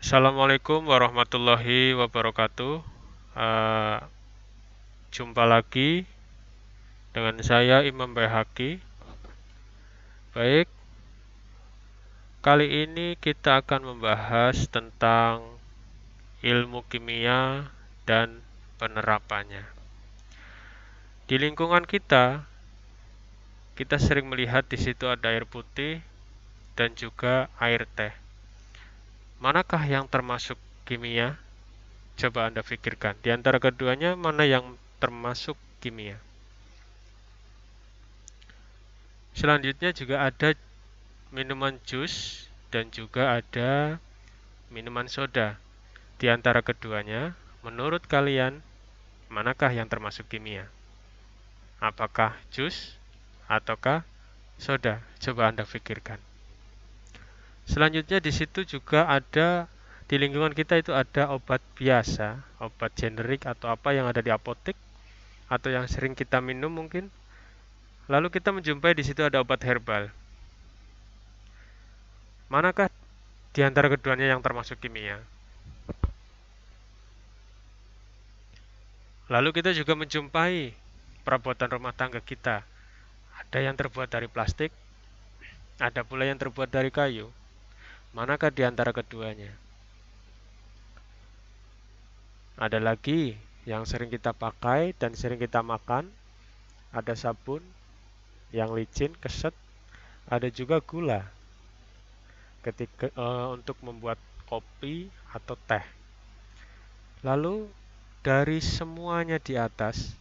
Assalamualaikum warahmatullahi wabarakatuh. Eh, Jumpa lagi dengan saya Imam Baihaqi. Baik, kali ini kita akan membahas tentang ilmu kimia dan penerapannya. Di lingkungan kita sering melihat di situ ada air putih dan juga air teh. Manakah yang termasuk kimia? Coba Anda pikirkan. Di antara keduanya, mana yang termasuk kimia? Selanjutnya juga ada minuman jus dan juga ada minuman soda. Di antara keduanya, menurut kalian, manakah yang termasuk kimia? Apakah jus ataukah soda? Coba Anda pikirkan. Selanjutnya di situ juga ada di lingkungan kita itu ada obat biasa, obat generik atau apa yang ada di apotek atau yang sering kita minum mungkin. Lalu kita menjumpai di situ ada obat herbal. Manakah di antara keduanya yang termasuk kimia? Lalu kita juga menjumpai perabotan rumah tangga kita. Ada yang terbuat dari plastik, ada pula yang terbuat dari kayu. Manakah di antara keduanya? Ada lagi yang sering kita pakai dan sering kita makan, ada sabun yang licin, keset, ada juga gula untuk membuat kopi atau teh. Lalu dari semuanya di atas,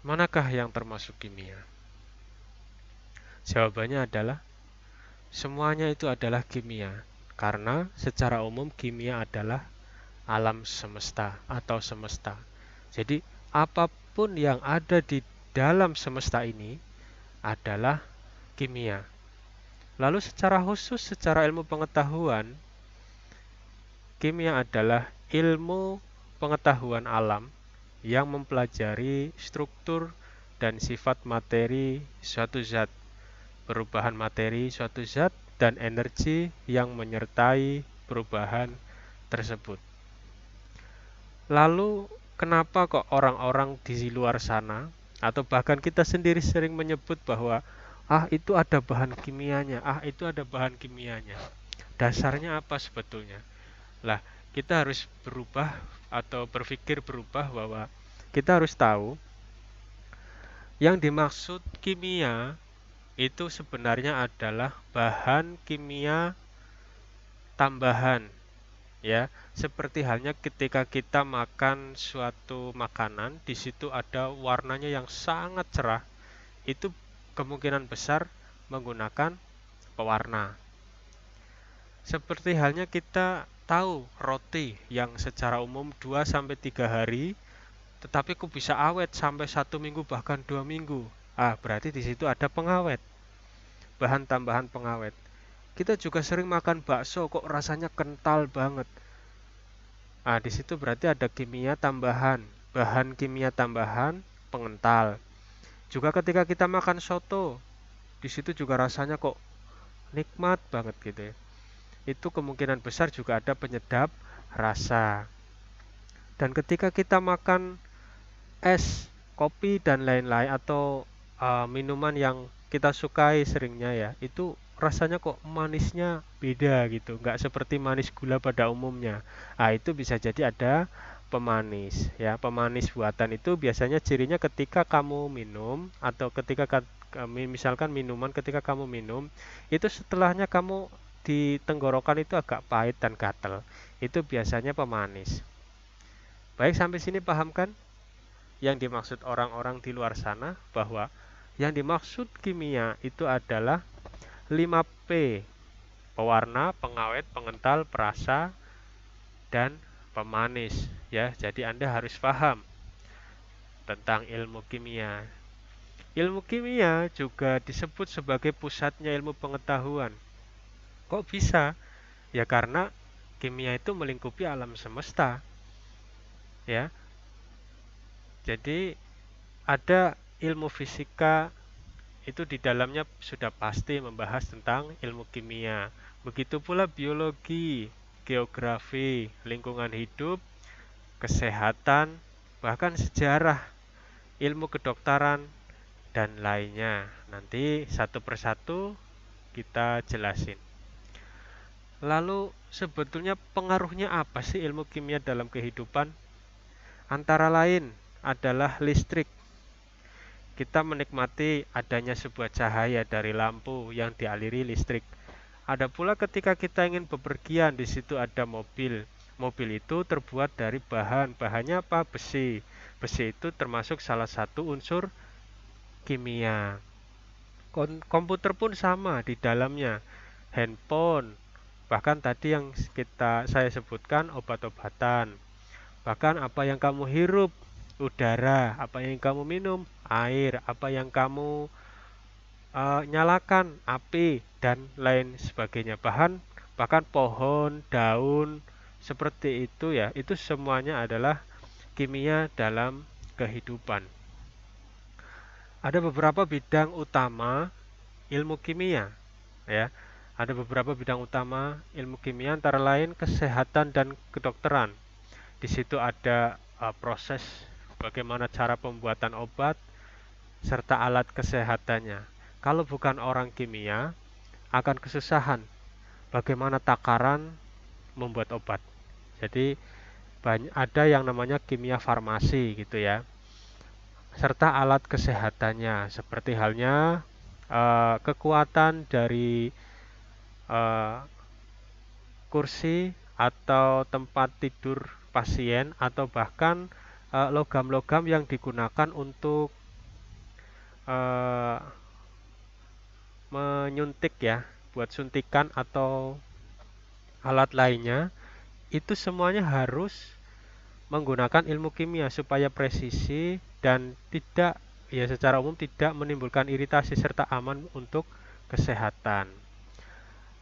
manakah yang termasuk kimia? Jawabannya adalah semuanya itu adalah kimia, karena secara umum kimia adalah alam semesta atau semesta. Jadi, apapun yang ada di dalam semesta ini adalah kimia. Lalu secara khusus, secara ilmu pengetahuan, kimia adalah ilmu pengetahuan alam yang mempelajari struktur dan sifat materi suatu zat, perubahan materi suatu zat, dan energi yang menyertai perubahan tersebut. Lalu, kenapa kok orang-orang di luar sana, atau bahkan kita sendiri sering menyebut bahwa itu ada bahan kimianya, itu ada bahan kimianya. Dasarnya apa sebetulnya? Lah, kita harus berubah atau berpikir berubah bahwa kita harus tahu yang dimaksud kimia itu sebenarnya adalah bahan kimia tambahan, ya, seperti halnya ketika kita makan suatu makanan, di situ ada warnanya yang sangat cerah, itu kemungkinan besar menggunakan pewarna. Seperti halnya kita tahu roti yang secara umum 2 sampai 3 hari, tetapi kok bisa awet sampai 1 minggu bahkan 2 minggu. Berarti di situ ada pengawet, bahan tambahan pengawet. Kita juga sering makan bakso kok rasanya kental banget. Di situ berarti ada kimia tambahan, bahan kimia tambahan pengental. Juga ketika kita makan soto, di situ juga rasanya kok nikmat banget gitu ya. Itu kemungkinan besar juga ada penyedap rasa. Dan ketika kita makan es, kopi dan lain-lain atau minuman yang kita sukai seringnya ya, itu rasanya kok manisnya beda gitu, nggak seperti manis gula pada umumnya. Itu bisa jadi ada pemanis ya. Pemanis buatan itu biasanya cirinya ketika kamu minum atau ketika misalkan minuman ketika kamu minum, itu setelahnya kamu di tenggorokan itu agak pahit dan gatel. Itu biasanya pemanis. Baik, sampai sini paham kan? Yang dimaksud orang-orang di luar sana bahwa yang dimaksud kimia itu adalah 5P: pewarna, pengawet, pengental, perasa, dan pemanis ya. Jadi Anda harus paham tentang ilmu kimia. Ilmu kimia juga disebut sebagai pusatnya ilmu pengetahuan. Kok bisa? Ya karena kimia itu melingkupi alam semesta. Ya. Jadi ada ilmu fisika itu di dalamnya sudah pasti membahas tentang ilmu kimia. Begitu pula biologi. geografi, lingkungan hidup, kesehatan, bahkan sejarah, ilmu kedokteran, dan lainnya. Nanti satu persatu kita jelasin. Lalu sebetulnya pengaruhnya apa sih ilmu kimia dalam kehidupan? Antara lain adalah listrik. Kita menikmati adanya sebuah cahaya dari lampu yang dialiri listrik. Ada pula ketika kita ingin bepergian, di situ ada mobil. Mobil itu terbuat dari bahannya apa? Besi. Besi itu termasuk salah satu unsur kimia. Komputer pun sama di dalamnya. Handphone, bahkan tadi yang saya sebutkan obat-obatan. Bahkan apa yang kamu hirup, udara, apa yang kamu minum, air, apa yang kamu nyalakan, api, dan lain sebagainya. Bahkan pohon, daun, seperti itu ya, itu semuanya adalah kimia dalam kehidupan. Ada beberapa bidang utama ilmu kimia, ya. Ada beberapa bidang utama ilmu kimia antara lain kesehatan dan kedokteran. Di situ ada proses bagaimana cara pembuatan obat serta alat kesehatannya. Kalau bukan orang kimia, akan kesusahan bagaimana takaran membuat obat. Jadi ada yang namanya kimia farmasi gitu ya. Serta alat kesehatannya seperti halnya kekuatan dari kursi atau tempat tidur pasien atau bahkan logam-logam yang digunakan untuk menyuntik ya, buat suntikan atau alat lainnya, itu semuanya harus menggunakan ilmu kimia supaya presisi dan tidak ya secara umum tidak menimbulkan iritasi serta aman untuk kesehatan.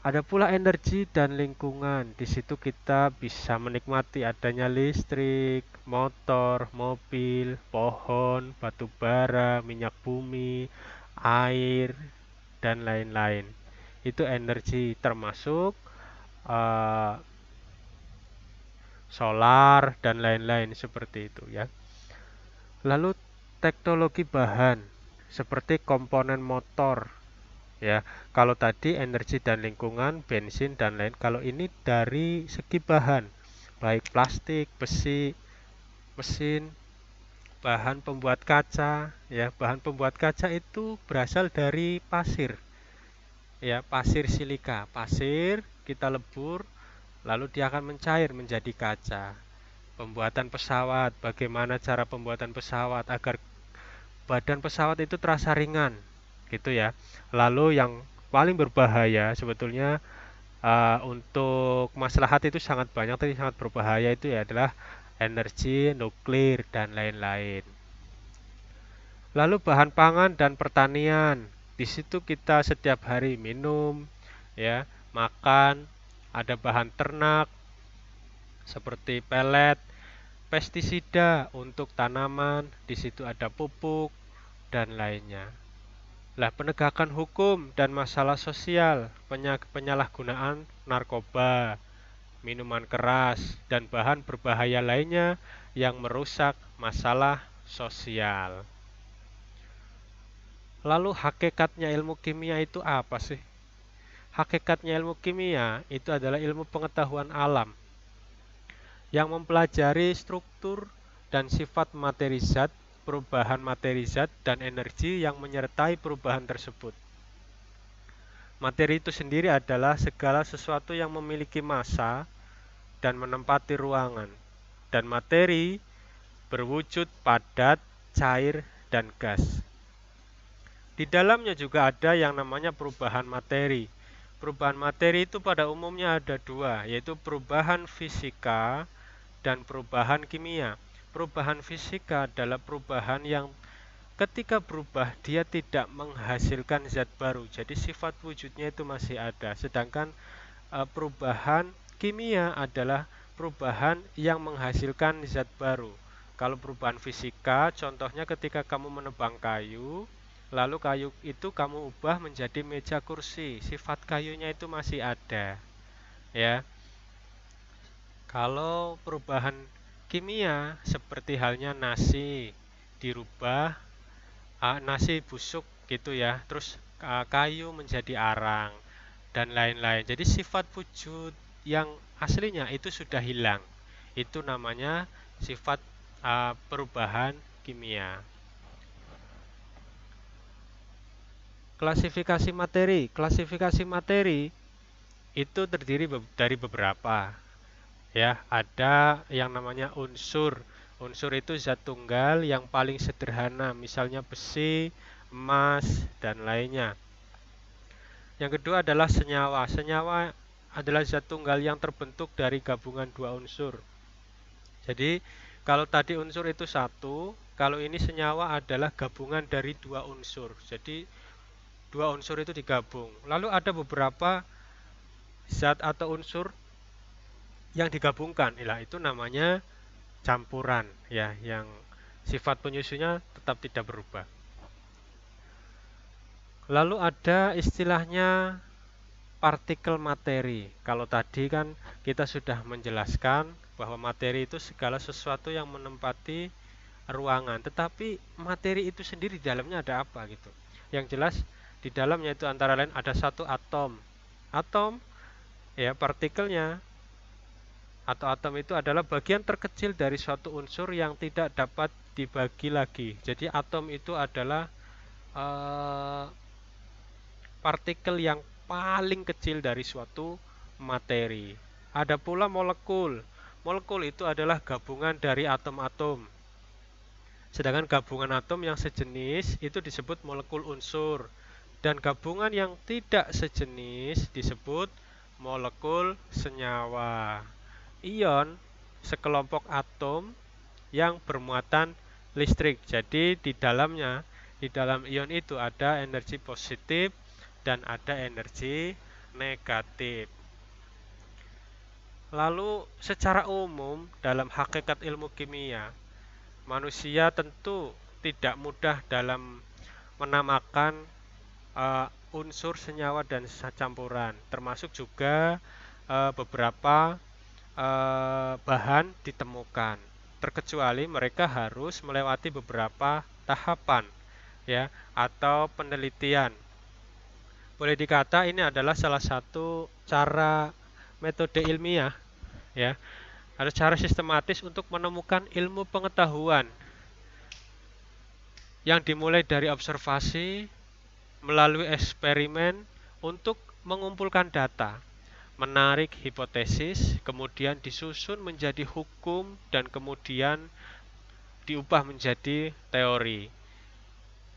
Ada pula energi dan lingkungan. Di situ kita bisa menikmati adanya listrik, motor, mobil, pohon, batu bara, minyak bumi, air, dan lain-lain. Itu energi termasuk solar dan lain-lain seperti itu ya. Lalu teknologi bahan seperti komponen motor ya. Kalau tadi energi dan lingkungan, bensin dan lain. Kalau ini dari segi bahan, baik plastik, besi, mesin, bahan pembuat kaca ya. Bahan pembuat kaca itu berasal dari pasir. Ya, pasir silika. Pasir kita lebur lalu dia akan mencair menjadi kaca. Pembuatan pesawat, bagaimana cara pembuatan pesawat agar badan pesawat itu terasa ringan, gitu ya. Lalu yang paling berbahaya sebetulnya untuk maslahat itu sangat banyak, tapi sangat berbahaya itu ya adalah energi nuklir dan lain-lain. Lalu bahan pangan dan pertanian, di situ kita setiap hari minum, ya, makan, ada bahan ternak seperti pelet, pestisida untuk tanaman, di situ ada pupuk dan lainnya. Lah penegakan hukum dan masalah sosial, penyalahgunaan narkoba, minuman keras, dan bahan berbahaya lainnya yang merusak masalah sosial. Lalu hakikatnya ilmu kimia itu apa sih? Hakikatnya ilmu kimia itu adalah ilmu pengetahuan alam yang mempelajari struktur dan sifat materi zat, perubahan materi zat, dan energi yang menyertai perubahan tersebut. Materi itu sendiri adalah segala sesuatu yang memiliki massa dan menempati ruangan. Dan materi berwujud padat, cair, dan gas. Di dalamnya juga ada yang namanya perubahan materi. Perubahan materi itu pada umumnya ada dua, yaitu perubahan fisika dan perubahan kimia. Perubahan fisika adalah perubahan yang ketika berubah dia tidak menghasilkan zat baru, jadi sifat wujudnya itu masih ada. Sedangkan perubahan kimia adalah perubahan yang menghasilkan zat baru. Kalau perubahan fisika, contohnya ketika kamu menebang kayu, lalu kayu itu kamu ubah menjadi meja kursi, sifat kayunya itu masih ada, ya. Kalau perubahan kimia seperti halnya nasi dirubah, nasi busuk gitu ya, terus kayu menjadi arang dan lain-lain. Jadi sifat wujud yang aslinya itu sudah hilang. Itu namanya sifat perubahan kimia. Klasifikasi materi. Klasifikasi materi itu terdiri dari beberapa. Ya, ada yang namanya unsur. Unsur itu zat tunggal yang paling sederhana, misalnya besi, emas, dan lainnya. Yang kedua adalah senyawa. Senyawa adalah zat tunggal yang terbentuk dari gabungan dua unsur. Jadi, kalau tadi unsur itu satu, kalau ini senyawa adalah gabungan dari dua unsur. Jadi, dua unsur itu digabung. Lalu ada beberapa zat atau unsur yang digabungkan. Itu namanya campuran ya, yang sifat penyusunnya tetap tidak berubah. Lalu ada istilahnya partikel materi. Kalau tadi kan kita sudah menjelaskan bahwa materi itu segala sesuatu yang menempati ruangan, tetapi materi itu sendiri di dalamnya ada apa gitu. Yang jelas di dalamnya itu antara lain ada satu atom. Atom ya, partikelnya atau atom itu adalah bagian terkecil dari suatu unsur yang tidak dapat dibagi lagi. Jadi atom itu adalah eh, partikel yang paling kecil dari suatu materi. Ada pula molekul. Molekul itu adalah gabungan dari atom-atom. Sedangkan gabungan atom yang sejenis itu disebut molekul unsur. Dan gabungan yang tidak sejenis disebut molekul senyawa. Ion sekelompok atom yang bermuatan listrik. Jadi di dalam ion itu ada energi positif dan ada energi negatif. Lalu secara umum dalam hakikat ilmu kimia, manusia tentu tidak mudah dalam menamakan unsur senyawa dan campuran, termasuk juga beberapa bahan ditemukan, terkecuali mereka harus melewati beberapa tahapan ya atau penelitian. Boleh dikata ini adalah salah satu cara metode ilmiah ya, ada cara sistematis untuk menemukan ilmu pengetahuan yang dimulai dari observasi melalui eksperimen untuk mengumpulkan data, menarik hipotesis, kemudian disusun menjadi hukum dan kemudian diubah menjadi teori.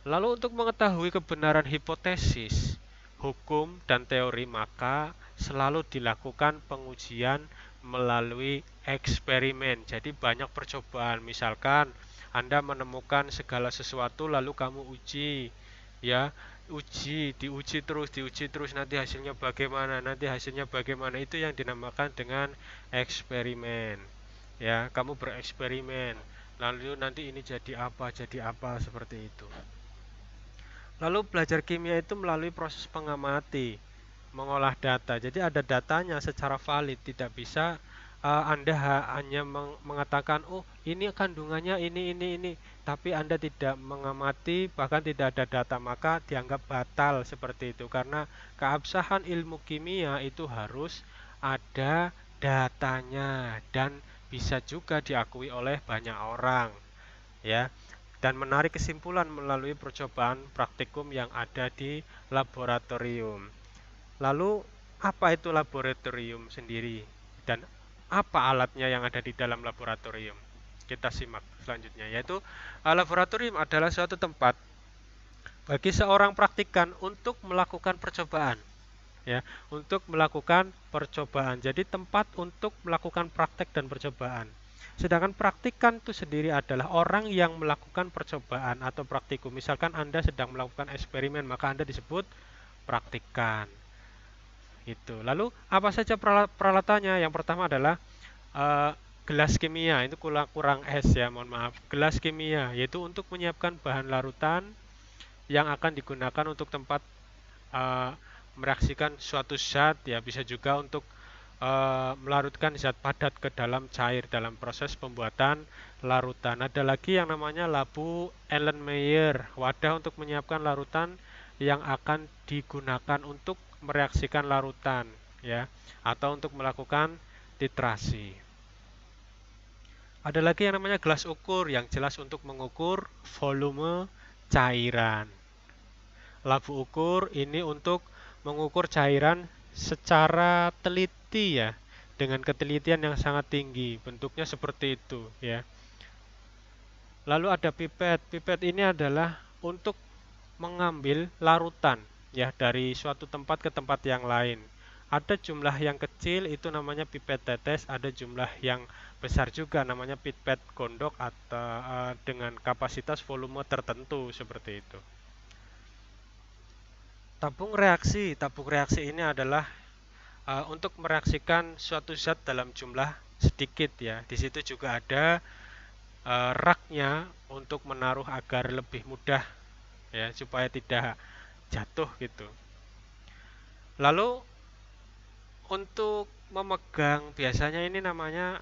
Lalu untuk mengetahui kebenaran hipotesis, hukum, dan teori, maka selalu dilakukan pengujian melalui eksperimen. Jadi banyak percobaan. Misalkan Anda menemukan segala sesuatu lalu kamu uji, ya, diuji terus, nanti hasilnya bagaimana, itu yang dinamakan dengan eksperimen. Ya, kamu bereksperimen, lalu nanti ini jadi apa seperti itu. Lalu belajar kimia itu melalui proses pengamati, mengolah data. Jadi ada datanya secara valid, tidak bisa Anda hanya mengatakan, oh ini kandungannya ini, tapi Anda tidak mengamati, bahkan tidak ada data, maka dianggap batal seperti itu. Karena keabsahan ilmu kimia itu harus ada datanya dan bisa juga diakui oleh banyak orang, ya, dan menarik kesimpulan melalui percobaan praktikum yang ada di laboratorium. Lalu apa itu laboratorium sendiri dan apa alatnya yang ada di dalam laboratorium? Kita simak selanjutnya, yaitu laboratorium adalah suatu tempat bagi seorang praktikan untuk melakukan percobaan, ya, untuk melakukan percobaan. Jadi tempat untuk melakukan praktek dan percobaan. Sedangkan praktikan itu sendiri adalah orang yang melakukan percobaan atau praktikum. Misalkan Anda sedang melakukan eksperimen, maka Anda disebut praktikan. Itu. Lalu apa saja peralatannya? Yang pertama adalah gelas kimia. Itu kurang es ya, mohon maaf. Gelas kimia yaitu untuk menyiapkan bahan larutan yang akan digunakan untuk tempat mereaksikan suatu zat, ya, bisa juga untuk melarutkan zat padat ke dalam cair dalam proses pembuatan larutan. Ada lagi yang namanya labu Erlenmeyer, wadah untuk menyiapkan larutan yang akan digunakan untuk mereaksikan larutan, ya, atau untuk melakukan titrasi. Ada lagi yang namanya gelas ukur yang jelas untuk mengukur volume cairan. Labu ukur ini untuk mengukur cairan secara teliti, ya, dengan ketelitian yang sangat tinggi. Bentuknya seperti itu, ya. Lalu ada pipet. Pipet ini adalah untuk mengambil larutan, ya, dari suatu tempat ke tempat yang lain. Ada jumlah yang kecil itu namanya pipet tetes, ada jumlah yang besar juga namanya pipet gondok atau dengan kapasitas volume tertentu seperti itu. Tabung reaksi ini adalah untuk mereaksikan suatu zat dalam jumlah sedikit, ya. Di situ juga ada raknya untuk menaruh agar lebih mudah, ya, supaya tidak jatuh gitu. Lalu untuk memegang, biasanya ini namanya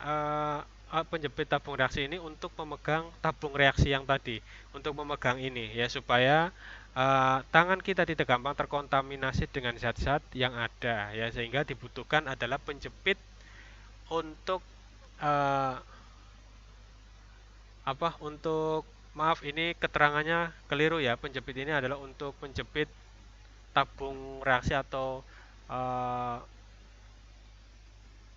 penjepit tabung reaksi ini untuk memegang tabung reaksi yang tadi, untuk memegang ini, ya, supaya tangan kita tidak gampang terkontaminasi dengan zat-zat yang ada, ya, sehingga dibutuhkan adalah penjepit untuk uh, maaf, ini keterangannya keliru, ya. Penjepit ini adalah untuk menjepit tabung reaksi atau uh,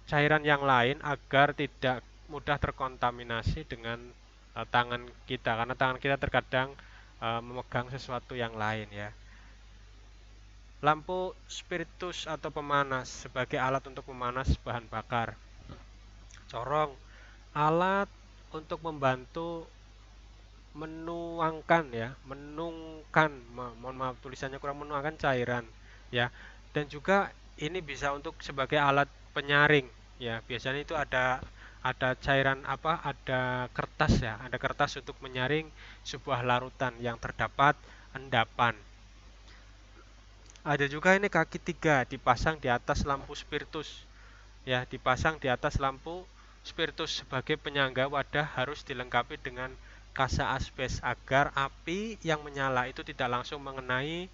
cairan yang lain agar tidak mudah terkontaminasi dengan tangan kita, karena tangan kita terkadang memegang sesuatu yang lain, ya. Lampu spiritus atau pemanas sebagai alat untuk memanas bahan bakar. Corong, alat untuk membantu menuangkan, ya, menungkan, mohon maaf tulisannya kurang, menuangkan cairan, ya. Dan juga ini bisa untuk sebagai alat penyaring, ya. Biasanya itu ada cairan ada kertas, ya, ada kertas untuk menyaring sebuah larutan yang terdapat endapan. Ada juga ini kaki 3 dipasang di atas lampu spiritus, ya, dipasang di atas lampu spiritus sebagai penyangga wadah. Harus dilengkapi dengan kasa asbes agar api yang menyala itu tidak langsung mengenai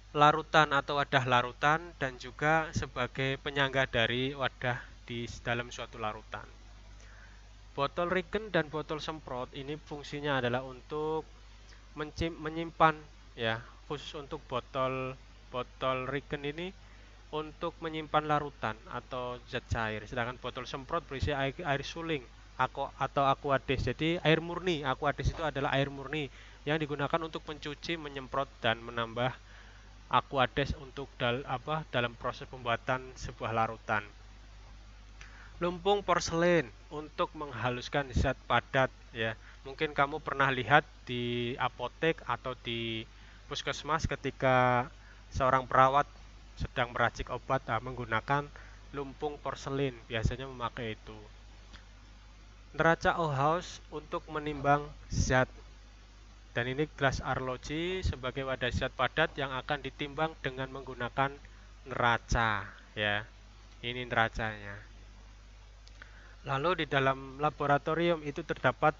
larutan atau wadah larutan, dan juga sebagai penyangga dari wadah di dalam suatu larutan. Botol Riken dan botol semprot ini fungsinya adalah untuk menyimpan, ya, khusus untuk botol Riken ini untuk menyimpan larutan atau zat cair, sedangkan botol semprot berisi air suling atau aquades. Jadi air murni, aquades itu adalah air murni yang digunakan untuk mencuci, menyemprot, dan menambah aquades untuk dalam proses pembuatan sebuah larutan. Lumpung porselen untuk menghaluskan zat padat, ya. Mungkin kamu pernah lihat di apotek atau di puskesmas ketika seorang perawat sedang meracik obat menggunakan lumpung porselen, biasanya memakai itu. Neraca Ohaus untuk menimbang zat, dan ini gelas arloji sebagai wadah zat padat yang akan ditimbang dengan menggunakan neraca, ya. Ini neracanya. Lalu di dalam laboratorium itu terdapat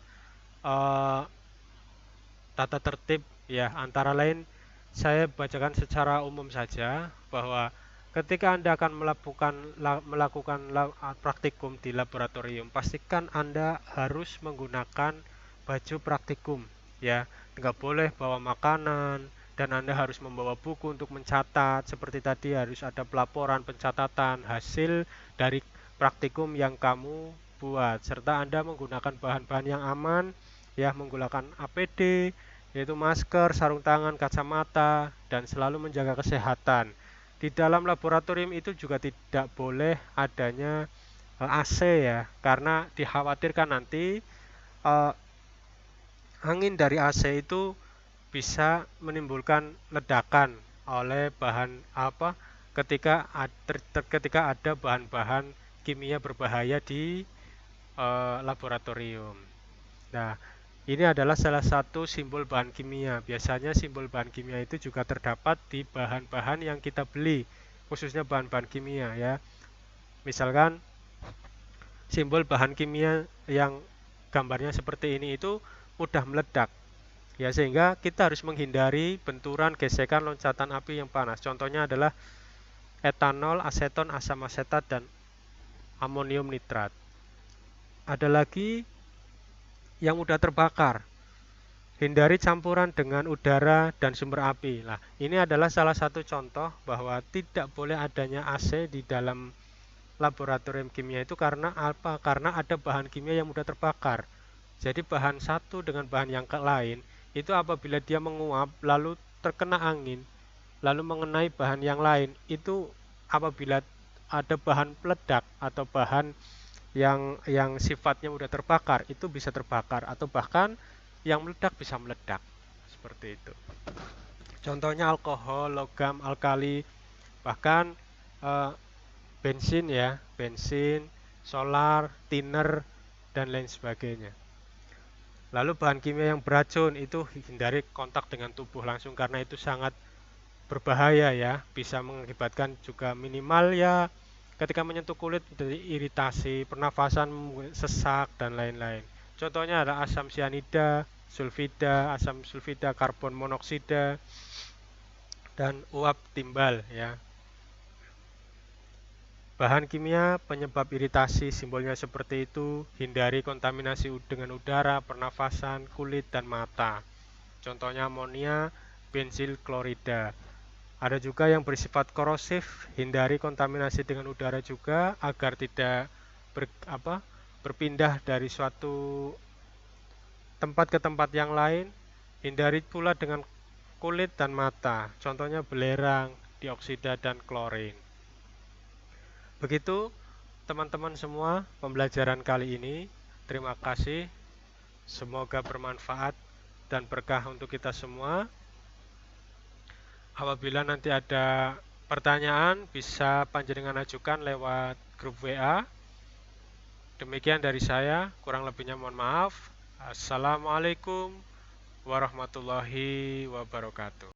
tata tertib, ya, antara lain saya bacakan secara umum saja bahwa ketika Anda akan melakukan praktikum di laboratorium, pastikan Anda harus menggunakan baju praktikum, ya. Nggak boleh bawa makanan, dan Anda harus membawa buku untuk mencatat. Seperti tadi harus ada pelaporan pencatatan hasil dari praktikum yang kamu buat, serta Anda menggunakan bahan-bahan yang aman, ya, menggunakan APD, yaitu masker, sarung tangan, kacamata, dan selalu menjaga kesehatan. Di dalam laboratorium itu juga tidak boleh adanya AC, ya, karena dikhawatirkan nanti angin dari AC itu bisa menimbulkan ledakan oleh ketika ada bahan-bahan kimia berbahaya di laboratorium. Nah, ini adalah salah satu simbol bahan kimia. Biasanya simbol bahan kimia itu juga terdapat di bahan-bahan yang kita beli khususnya bahan-bahan kimia ya. Misalkan simbol bahan kimia yang gambarnya seperti ini itu mudah meledak ya, sehingga kita harus menghindari benturan, gesekan, loncatan api yang panas. Contohnya adalah etanol, aseton, asam asetat, dan amonium nitrat. Ada lagi yang mudah terbakar. Hindari campuran dengan udara dan sumber api. Nah, ini adalah salah satu contoh bahwa tidak boleh adanya AC di dalam laboratorium kimia itu karena apa? Karena ada bahan kimia yang mudah terbakar. Jadi bahan satu dengan bahan yang lain itu apabila dia menguap lalu terkena angin, lalu mengenai bahan yang lain, itu apabila ada bahan peledak atau bahan yang sifatnya mudah terbakar itu bisa terbakar, atau bahkan yang meledak bisa meledak seperti itu. Contohnya alkohol, logam, alkali, bahkan eh, bensin ya, bensin, solar, thinner, dan lain sebagainya. Lalu bahan kimia yang beracun itu hindari kontak dengan tubuh langsung karena itu sangat berbahaya ya, bisa mengakibatkan juga minimal ya ketika menyentuh kulit menjadi iritasi, pernafasan sesak, dan lain-lain. Contohnya ada asam sianida, sulfida, asam sulfida, karbon monoksida, dan uap timbal ya. Bahan kimia penyebab iritasi simbolnya seperti itu, hindari kontaminasi dengan udara, pernafasan, kulit, dan mata. Contohnya amonia, bensil klorida. Ada juga yang bersifat korosif, hindari kontaminasi dengan udara juga agar tidak berpindah dari suatu tempat ke tempat yang lain. Hindari pula dengan kulit dan mata, contohnya belerang, dioksida, dan klorin. Begitu teman-teman semua pembelajaran kali ini. Terima kasih. Semoga bermanfaat dan berkah untuk kita semua. Apabila nanti ada pertanyaan bisa panjenengan ajukan lewat grup WA. Demikian dari saya, kurang lebihnya mohon maaf. Assalamualaikum warahmatullahi wabarakatuh.